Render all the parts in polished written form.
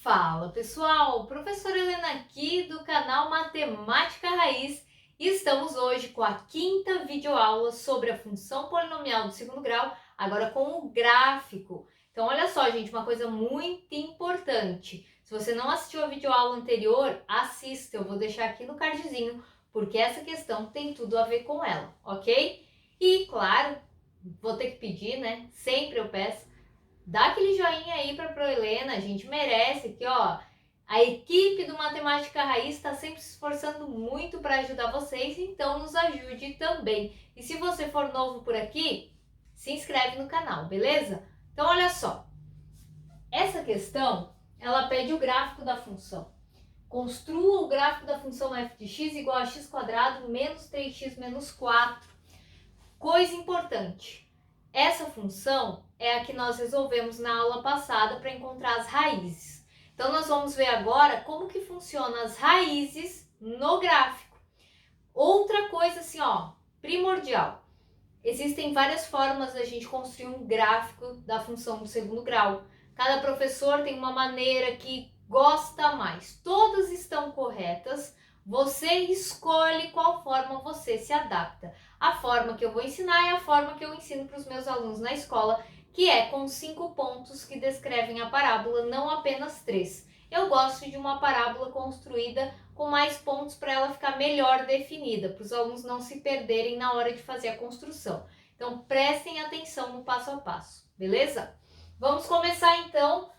Fala pessoal, professora Helena aqui do canal Matemática Raiz e estamos hoje com a quinta videoaula sobre a função polinomial do segundo grau, agora com o gráfico. Então olha só gente, uma coisa muito importante, se você não assistiu a videoaula anterior, assista, eu vou deixar aqui no cardzinho, porque essa questão tem tudo a ver com ela, ok? E claro, vou ter que pedir, né, sempre eu peço, dá aquele joinha aí para a Helena, a gente merece aqui, ó. A equipe do Matemática Raiz está sempre se esforçando muito para ajudar vocês, então nos ajude também. E se você for novo por aqui, se inscreve no canal, beleza? Então olha só, essa questão, ela pede o gráfico da função. Construa o gráfico da função f de x igual a x² menos 3x menos 4. Coisa importante, essa função é a que nós resolvemos na aula passada para encontrar as raízes. Então, nós vamos ver agora como que funcionam as raízes no gráfico. Outra coisa assim, ó, primordial. Existem várias formas da gente construir um gráfico da função do segundo grau. Cada professor tem uma maneira que gosta mais. Todas estão corretas. Você escolhe qual forma você se adapta. A forma que eu vou ensinar é a forma que eu ensino para os meus alunos na escola, que é com 5 pontos que descrevem a parábola, não apenas 3. Eu gosto de uma parábola construída com mais pontos para ela ficar melhor definida, para os alunos não se perderem na hora de fazer a construção. Então, prestem atenção no passo a passo, beleza? Vamos começar então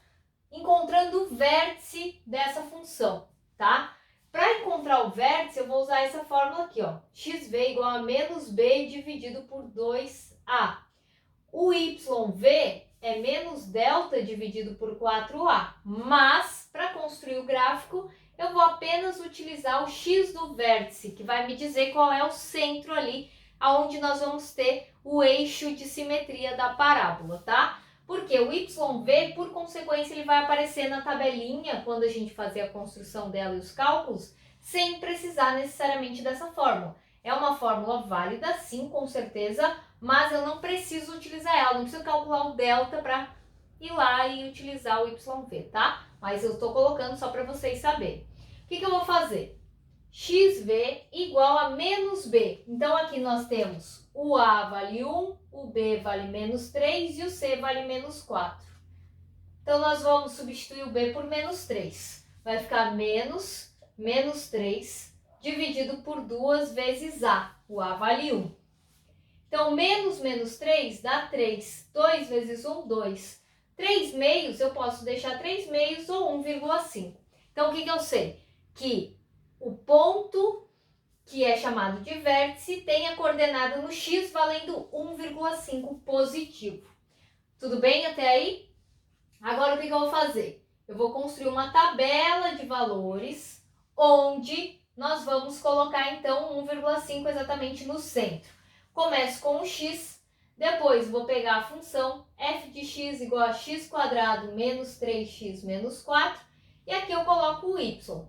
encontrando o vértice dessa função, tá? Para encontrar o vértice, eu vou usar essa fórmula aqui, ó. xv igual a menos b dividido por 2a. O YV é menos delta dividido por 4a. Mas, para construir o gráfico, eu vou apenas utilizar o x do vértice, que vai me dizer qual é o centro ali, onde nós vamos ter o eixo de simetria da parábola, tá? Porque o YV, por consequência, ele vai aparecer na tabelinha quando a gente fazer a construção dela e os cálculos, sem precisar necessariamente dessa fórmula. É uma fórmula válida, sim, com certeza, mas eu não preciso utilizar ela, não preciso calcular o delta para ir lá e utilizar o YV, tá? Mas eu estou colocando só para vocês saberem. O que eu vou fazer? XV igual a menos B. Então, aqui nós temos o A vale 1, o B vale menos 3 e o C vale menos 4. Então, nós vamos substituir o B por menos 3. Vai ficar menos 3 dividido por 2 vezes A. O A vale 1. Então, menos 3 dá 3. 2 vezes 1, 2. 3 meios, eu posso deixar 3 meios ou 1,5. Então, o que eu sei? Que o ponto que é chamado de vértice tem a coordenada no x valendo 1,5 positivo. Tudo bem até aí? Agora, o que eu vou fazer? Eu vou construir uma tabela de valores onde nós vamos colocar, então, 1,5 exatamente no centro. Começo com o x, depois vou pegar a função f de x igual a x² menos 3x menos 4, e aqui eu coloco o y.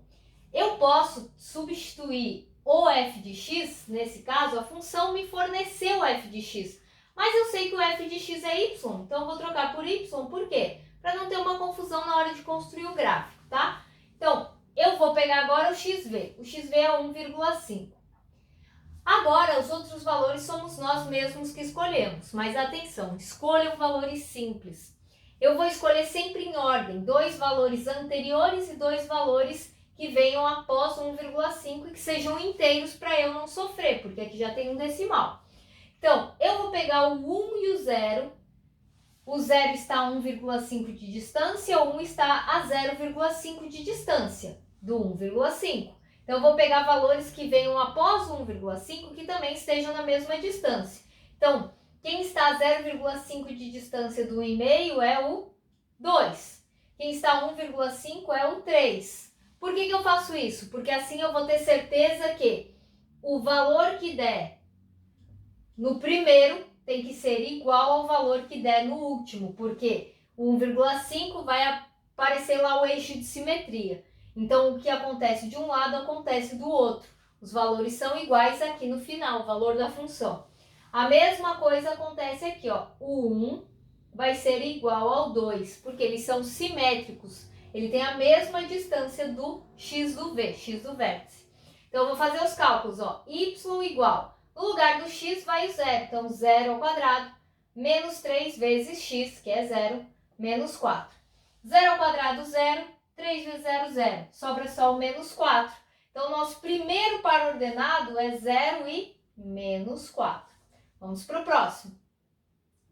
Eu posso substituir o f de x, nesse caso, a função me forneceu o f de x, mas eu sei que o f de x é y, então eu vou trocar por y, por quê? Para não ter uma confusão na hora de construir o gráfico, tá? Então, eu vou pegar agora o xv é 1,5. Agora, os outros valores somos nós mesmos que escolhemos, mas atenção, escolham valores simples. Eu vou escolher sempre em ordem, 2 valores anteriores e 2 valores que venham após 1,5 e que sejam inteiros para eu não sofrer, porque aqui já tem um decimal. Então, eu vou pegar o 1 e o 0. O 0 está a 1,5 de distância, o 1 está a 0,5 de distância do 1,5. Então, eu vou pegar valores que venham após o 1,5 que também estejam na mesma distância. Então, quem está a 0,5 de distância do 1,5 é o 2. Quem está a 1,5 é o 3. Por que eu faço isso? Porque assim eu vou ter certeza que o valor que der no primeiro tem que ser igual ao valor que der no último, porque o 1,5 vai aparecer lá o eixo de simetria. Então, o que acontece de um lado acontece do outro. Os valores são iguais aqui no final, o valor da função. A mesma coisa acontece aqui, ó. O 1 vai ser igual ao 2, porque eles são simétricos. Ele tem a mesma distância do x do v, x do vértice. Então, eu vou fazer os cálculos, ó. Y igual, no lugar do x vai o zero. Então, 0 ao quadrado, menos 3 vezes x, que é 0, menos 4. 0 ao quadrado, 0. 3 vezes 0, 0. Sobra só o menos 4. Então, o nosso primeiro par ordenado é 0 e menos 4. Vamos para o próximo.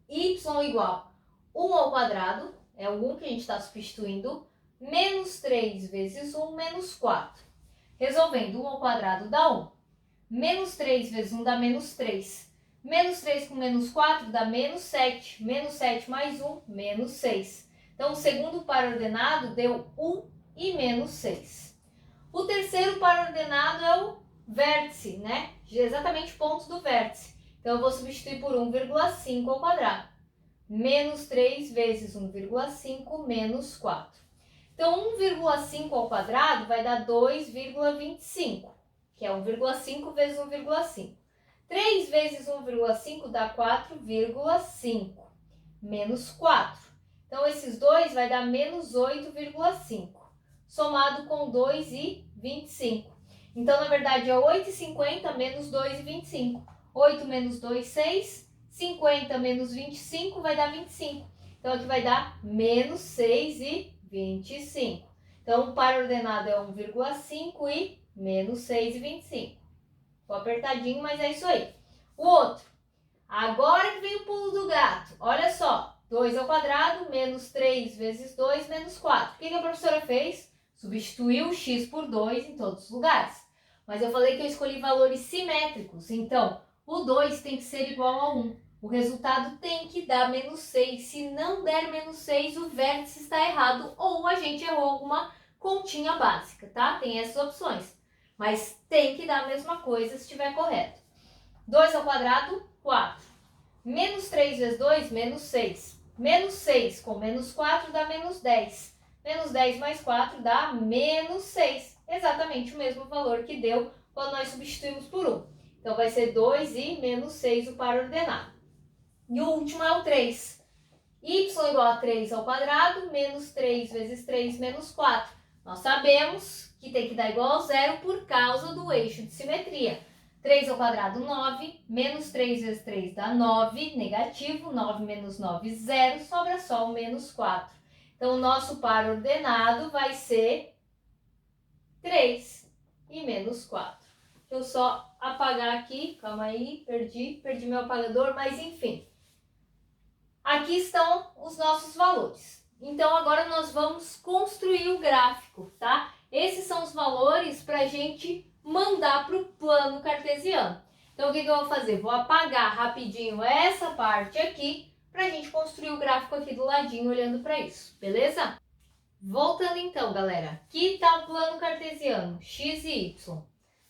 Y igual 1 ao quadrado, é o 1 que a gente está substituindo, menos 3 vezes 1, menos 4. Resolvendo, 1 ao quadrado dá 1. Menos 3 vezes 1 dá menos 3. Menos 3 com menos 4 dá menos 7. Menos 7 mais 1, menos 6. Então, o segundo par ordenado deu 1 e menos 6. O terceiro par ordenado é o vértice, né? Exatamente pontos do vértice. Então, eu vou substituir por 1,5 ao quadrado. Menos 3 vezes 1,5 menos 4. Então, 1,5 ao quadrado vai dar 2,25, que é 1,5 vezes 1,5. 3 vezes 1,5 dá 4,5, menos 4. Então, esses dois vai dar menos 8,5, somado com 2,25. Então, na verdade, é 8,50 menos 2,25. 8 menos 2, 6. 50 menos 25 vai dar 25. Então, aqui vai dar menos 6,25. Então, o par ordenado é 1,5 e menos 6,25. Ficou apertadinho, mas é isso aí. O outro. Agora que vem o pulo do gato. Olha só. 2 ao quadrado, menos 3 vezes 2, menos 4. O que a professora fez? Substituiu o x por 2 em todos os lugares. Mas eu falei que eu escolhi valores simétricos. Então, o 2 tem que ser igual a 1. O resultado tem que dar menos 6. Se não der menos 6, o vértice está errado ou a gente errou alguma continha básica, tá? Tem essas opções. Mas tem que dar a mesma coisa se estiver correto. 2 ao quadrado, 4. Menos 3 vezes 2, menos 6. Menos 6 com menos 4 dá menos 10. Menos 10 mais 4 dá menos 6. Exatamente o mesmo valor que deu quando nós substituímos por 1. Então, vai ser 2 e menos 6 o par ordenado. E o último é o 3. Y igual a 3 ao quadrado, menos 3 vezes 3, menos 4. Nós sabemos que tem que dar igual a zero por causa do eixo de simetria. 3 ao quadrado, 9. Menos 3 vezes 3 dá 9, negativo. 9 menos 9, 0. Sobra só o menos 4. Então, o nosso par ordenado vai ser 3 e menos 4. Deixa eu só apagar aqui. Calma aí, perdi meu apagador, mas enfim. Aqui estão os nossos valores. Então, agora nós vamos construir o gráfico, tá? Esses são os valores para a gente mandar para o plano cartesiano. Então, o que eu vou fazer? Vou apagar rapidinho essa parte aqui para a gente construir o gráfico aqui do ladinho, olhando para isso, beleza? Voltando então, galera. Aqui está o plano cartesiano, x e y.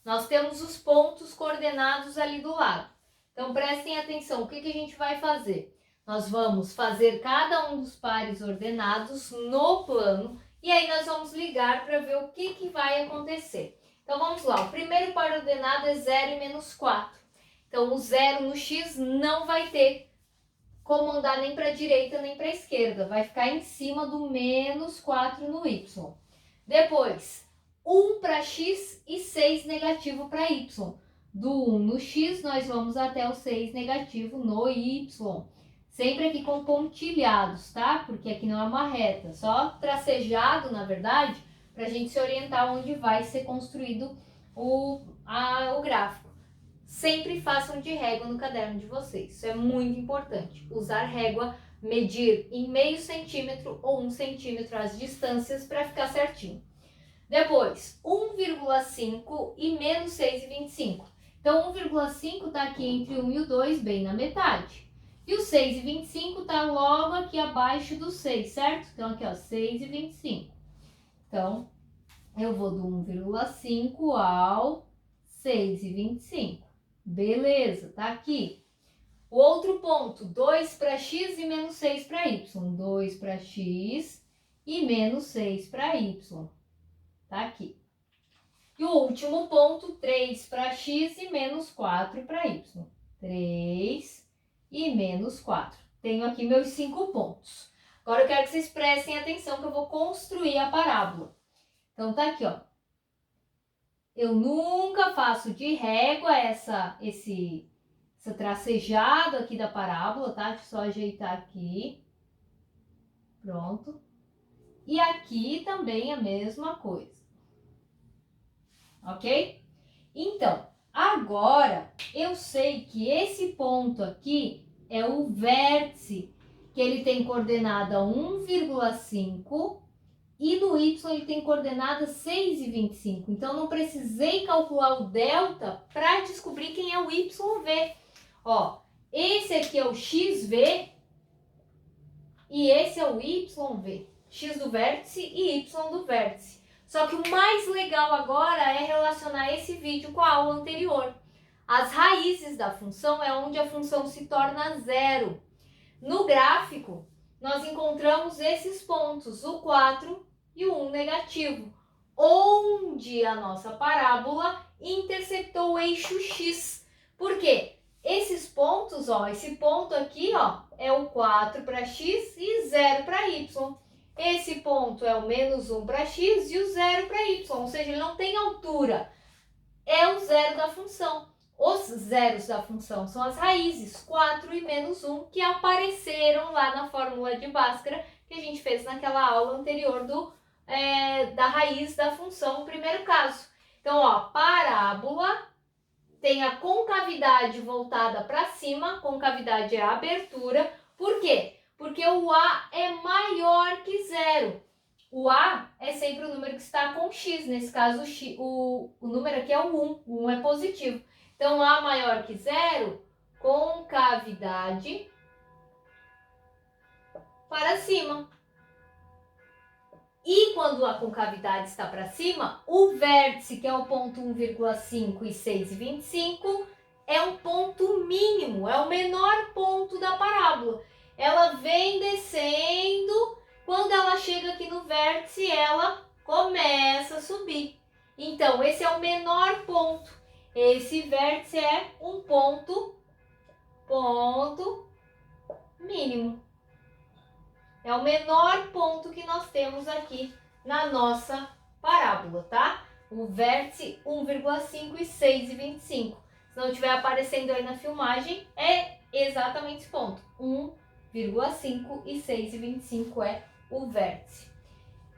Nós temos os pontos coordenados ali do lado. Então, prestem atenção, o que a gente vai fazer? Nós vamos fazer cada um dos pares ordenados no plano e aí nós vamos ligar para ver o que vai acontecer. Então, vamos lá. O primeiro par ordenado é 0 e menos 4. Então, o 0 no x não vai ter como andar nem para a direita nem para a esquerda. Vai ficar em cima do menos 4 no y. Depois, 1 para x e 6 negativo para y. Do 1 no x, nós vamos até o 6 negativo no y. Sempre aqui com pontilhados, tá? Porque aqui não é uma reta, só tracejado, na verdade, para a gente se orientar onde vai ser construído o gráfico. Sempre façam de régua no caderno de vocês, isso é muito importante. Usar régua, medir em meio centímetro ou 1 centímetro as distâncias para ficar certinho. Depois, 1,5 e menos 6,25. Então, 1,5 está aqui entre o 1 e o 2, bem na metade. E o 6,25 está logo aqui abaixo do 6, certo? Então, aqui, ó, 6,25. Então, eu vou do 1,5 ao 6,25. Beleza, tá aqui. O outro ponto, 2 para x e menos 6 para y. 2 para x e menos 6 para y. Tá aqui. E o último ponto, 3 para x e menos 4 para y. 3 e menos 4. Tenho aqui meus 5 pontos. Agora eu quero que vocês prestem atenção que eu vou construir a parábola. Então tá aqui, ó. Eu nunca faço de régua essa tracejado aqui da parábola, tá? Deixa eu só ajeitar aqui. Pronto. E aqui também a mesma coisa. Ok? Então, agora eu sei que esse ponto aqui é o vértice, que ele tem coordenada 1,5 e no y ele tem coordenada 6,25. Então, não precisei calcular o delta para descobrir quem é o YV. Ó, esse aqui é o XV e esse é o YV. X do vértice e Y do vértice. Só que o mais legal agora é relacionar esse vídeo com a aula anterior. As raízes da função é onde a função se torna zero. No gráfico, nós encontramos esses pontos, o 4 e o 1 negativo, onde a nossa parábola interceptou o eixo X. Por quê? Esses pontos, ó, esse ponto aqui, ó, é o 4 para X e 0 para Y. Esse ponto é o menos 1 para X e o 0 para Y, ou seja, ele não tem altura. É o zero da função. Os zeros da função são as raízes 4 e menos 1 que apareceram lá na fórmula de Bhaskara que a gente fez naquela aula anterior da raiz da função, no primeiro caso. Então, ó, parábola tem a concavidade voltada para cima, concavidade é a abertura. Por quê? Porque o A é maior que zero. O A é sempre o número que está com X, nesse caso o número aqui é o 1, o 1 é positivo. Então, A maior que zero, concavidade para cima. E quando a concavidade está para cima, o vértice, que é o ponto 1,5 e 6,25, é um ponto mínimo, é o menor ponto da parábola. Ela vem descendo, quando ela chega aqui no vértice, ela começa a subir. Então, esse é o menor ponto. Esse vértice é um ponto mínimo. É o menor ponto que nós temos aqui na nossa parábola, tá? O vértice 1,5 e 6,25. Se não estiver aparecendo aí na filmagem, é exatamente esse ponto. 1,5 e 6,25 é o vértice.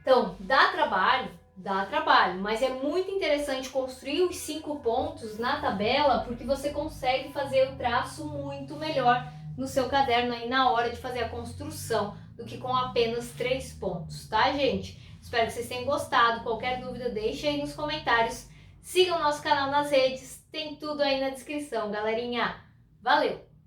Então, dá trabalho, mas é muito interessante construir os 5 pontos na tabela, porque você consegue fazer o traço muito melhor no seu caderno aí na hora de fazer a construção, do que com apenas 3 pontos, tá, gente? Espero que vocês tenham gostado. Qualquer dúvida, deixe aí nos comentários. Sigam o nosso canal nas redes, tem tudo aí na descrição, galerinha. Valeu!